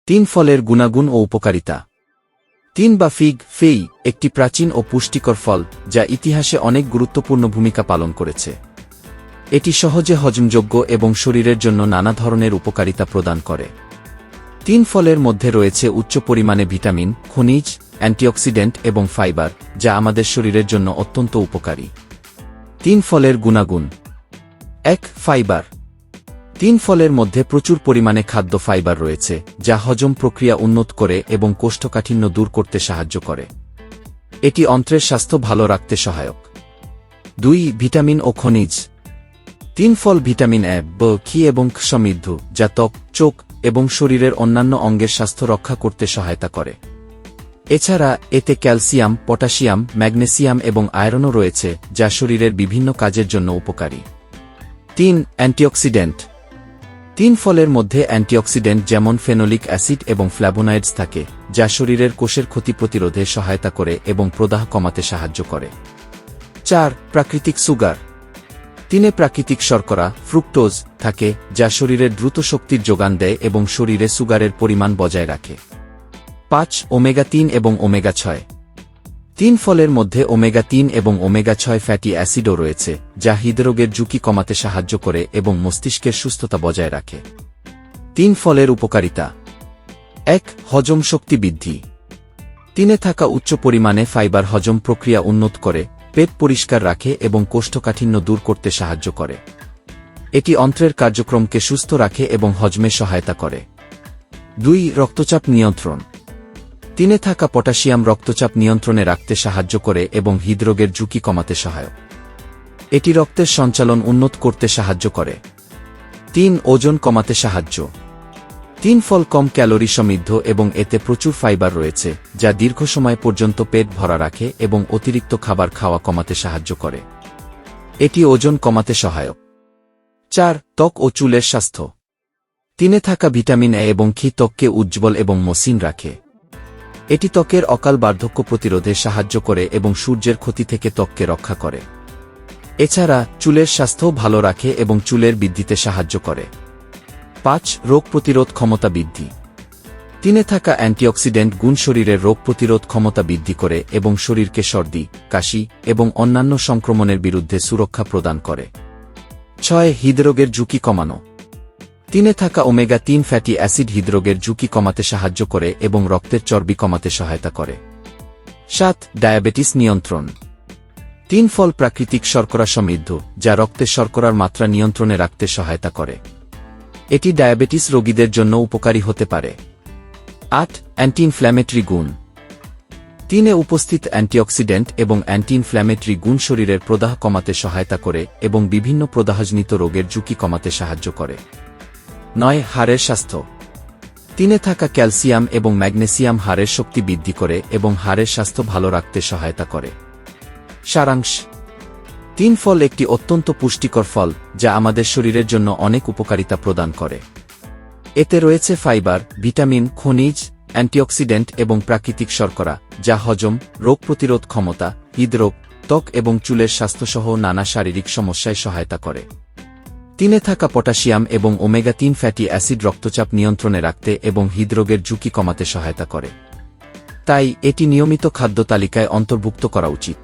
তিন ফলের গুণাগুণ ও উপকারিতা। তিন বা ফিগ ফেই একটি প্রাচীন ও পুষ্টিকর ফল যা ইতিহাসে অনেক গুরুত্বপূর্ণ ভূমিকা পালন করেছে। এটি সহজে হজমযোগ্য এবং শরীরের জন্য নানা ধরনের উপকারিতা প্রদান করে। তিন ফলের মধ্যে রয়েছে উচ্চ পরিমাণে ভিটামিন, খনিজ, অ্যান্টিঅক্সিডেন্ট এবং ফাইবার, যা আমাদের শরীরের জন্য অত্যন্ত উপকারী। তিন ফলের গুণাগুণ। ১. ফাইবার। তিন ফলের মধ্যে প্রচুর পরিমাণে খাদ্য ফাইবার রয়েছে, যা হজম প্রক্রিয়া উন্নত করে এবং কোষ্ঠকাঠিন্য দূর করতে সাহায্য করে। এটি অন্ত্রের স্বাস্থ্য ভালো রাখতে সহায়ক। ২. ভিটামিন ও খনিজ। তিন ফল ভিটামিন এ, ব, খি এবং খ সমৃদ্ধ, যা ত্বক, চোখ এবং শরীরের অন্যান্য অঙ্গের স্বাস্থ্য রক্ষা করতে সহায়তা করে। এছাড়া এতে ক্যালসিয়াম, পটাশিয়াম, ম্যাগনেসিয়াম এবং আয়রনও রয়েছে, যা শরীরের বিভিন্ন কাজের জন্য উপকারী। ৩. অ্যান্টিঅক্সিডেন্ট। তিন ফলের মধ্যে অ্যান্টিঅক্সিডেন্ট যেমন ফেনোলিক অ্যাসিড এবং ফ্ল্যাভোনয়েডস থাকে, যা শরীরের কোষের ক্ষতি প্রতিরোধে সহায়তা করে এবং প্রদাহ কমাতে সাহায্য করে। ৪. প্রাকৃতিক সুগার। তিনে প্রাকৃতিক শর্করা, ফ্রুক্টোজ থাকে, যা শরীরের দ্রুত শক্তির যোগান দেয় এবং শরীরে সুগারের পরিমাণ বজায় রাখে। ৫. ওমেগা-৩ এবং ওমেগা-৬। তিন ফলের মধ্যে ওমেগা-৩ এবং ওমেগা-৬ ফ্যাটি অ্যাসিডও রয়েছে, যা হৃদরোগের ঝুঁকি কমাতে সাহায্য করে এবং মস্তিষ্কের সুস্থতা বজায় রাখে। তিন ফলের উপকারিতা। ১. হজম শক্তি বৃদ্ধি। তিনে থাকা উচ্চ পরিমাণে ফাইবার হজম প্রক্রিয়া উন্নত করে, পেট পরিষ্কার রাখে এবং কোষ্ঠকাঠিন্য দূর করতে সাহায্য করে। এটি অন্ত্রের কার্যক্রমকে সুস্থ রাখে এবং হজমে সহায়তা করে। ২. রক্তচাপ নিয়ন্ত্রণ। তিনে থাকা পটাশিয়াম রক্তচাপ নিয়ন্ত্রণে রাখতে সাহায্য করে এবং হৃদরোগের ঝুঁকি কমাতে সহায়ক। এটি রক্তের সঞ্চালন উন্নত করতে সাহায্য করে। ৩. ওজন কমাতে সাহায্য। তিন ফল কম ক্যালোরি সমৃদ্ধ এবং এতে প্রচুর ফাইবার রয়েছে, যা দীর্ঘ সময় পর্যন্ত পেট ভরা রাখে এবং অতিরিক্ত খাবার খাওয়া কমাতে সাহায্য করে। এটি ওজন কমাতে সহায়ক। ৪. ত্বক ও চুলের স্বাস্থ্য। তিনে থাকা ভিটামিন এ এবং খি ত্বককে উজ্জ্বল এবং মসৃণ রাখে। এটি ত্বকের অকাল বার্ধক্য প্রতিরোধে সাহায্য করে এবং সূর্যের ক্ষতি থেকে ত্বককে রক্ষা করে। এছাড়া চুলের স্বাস্থ্যও ভালো রাখে এবং চুলের বৃদ্ধিতে সাহায্য করে। ৫. রোগ প্রতিরোধ ক্ষমতা বৃদ্ধি। তিনে থাকা অ্যান্টিঅক্সিডেন্ট গুণ শরীরের রোগ প্রতিরোধ ক্ষমতা বৃদ্ধি করে এবং শরীরকে সর্দি, কাশি এবং অন্যান্য সংক্রমণের বিরুদ্ধে সুরক্ষা প্রদান করে। ৬. হৃদরোগের ঝুঁকি কমানো। তিনে থাকা ওমেগা-৩ ফ্যাটি অ্যাসিড হৃদরোগের ঝুঁকি কমাতে সাহায্য করে এবং রক্তের চর্বি কমাতে সহায়তা করে। ৭. ডায়াবেটিস নিয়ন্ত্রণ। তিন ফল প্রাকৃতিক শর্করা সমৃদ্ধ, যা রক্তে শর্করার মাত্রা নিয়ন্ত্রণে রাখতে সহায়তা করে। এটি ডায়াবেটিস রোগীদের জন্য উপকারী হতে পারে। ৮. অ্যান্টি ইনফ্ল্যামেটরি গুণ। তিনে উপস্থিত অ্যান্টিঅক্সিডেন্ট এবং অ্যান্টি ইনফ্ল্যামেটরি গুণ শরীরের প্রদাহ কমাতে সহায়তা করে এবং বিভিন্ন প্রদাহজনিত রোগের ঝুঁকি কমাতে সাহায্য করে। ৯. হাড়ের স্বাস্থ্য। তিনে থাকা ক্যালসিয়াম এবং ম্যাগনেসিয়াম হাড়ের শক্তি বৃদ্ধি করে এবং হাড়ের স্বাস্থ্য ভালো রাখতে সহায়তা করে। সারাংশ: তিন ফল একটি অত্যন্ত পুষ্টিকর ফল, যা আমাদের শরীরের জন্য অনেক উপকারিতা প্রদান করে। এতে রয়েছে ফাইবার, ভিটামিন, খনিজ, অ্যান্টিঅক্সিডেন্ট এবং প্রাকৃতিক শর্করা, যা হজম, রোগ প্রতিরোধ ক্ষমতা, হৃদরোগ, ত্বক এবং চুলের স্বাস্থ্যসহ নানা শারীরিক সমস্যায় সহায়তা করে। তিনে থাকা পটাশিয়াম এবং ওমেগা-৩ ফ্যাটি অ্যাসিড রক্তচাপ নিয়ন্ত্রণে রাখতে এবং হৃদরোগের ঝুঁকি কমাতে সহায়তা করে। তাই এটি নিয়মিত খাদ্য তালিকায় অন্তর্ভুক্ত করা উচিত।